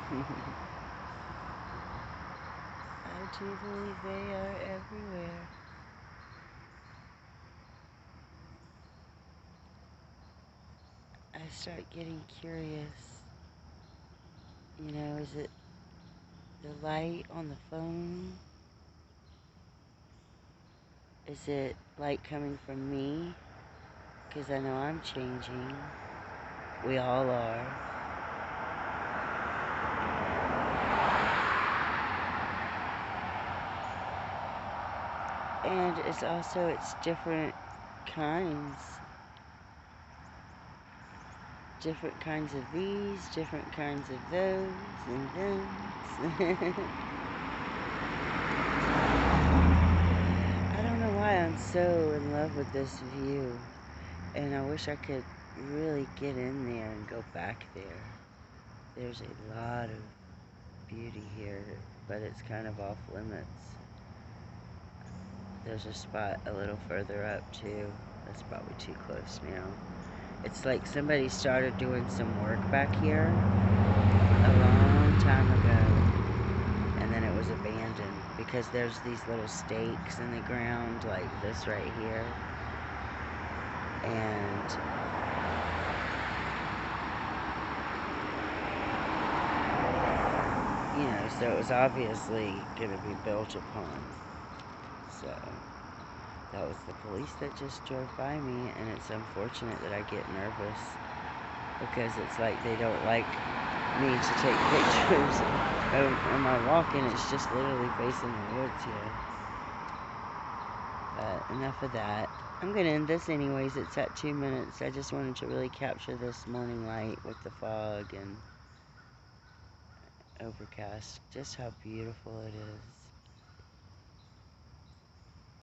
I do believe they are everywhere. I start getting curious. You know, is it the light on the phone? Is it light coming from me? Because I know I'm changing. We all are. And it's different kinds. Different kinds of these, different kinds of those, and those. I don't know why I'm so in love with this view. And I wish I could really get in there and go back there. There's a lot of beauty here, but it's kind of off limits. There's a spot a little further up too. That's probably too close now. It's like somebody started doing some work back here a long time ago, and then it was abandoned because there's these little stakes in the ground like this right here. And so it was obviously going to be built upon. So that was the police that just drove by me, and it's unfortunate that I get nervous because it's like they don't like me to take pictures of my walking. It's just literally facing the woods here. But enough of that. I'm going to end this anyways. It's at 2 minutes. I just wanted to really capture this morning light with the fog and overcast. Just how beautiful it is.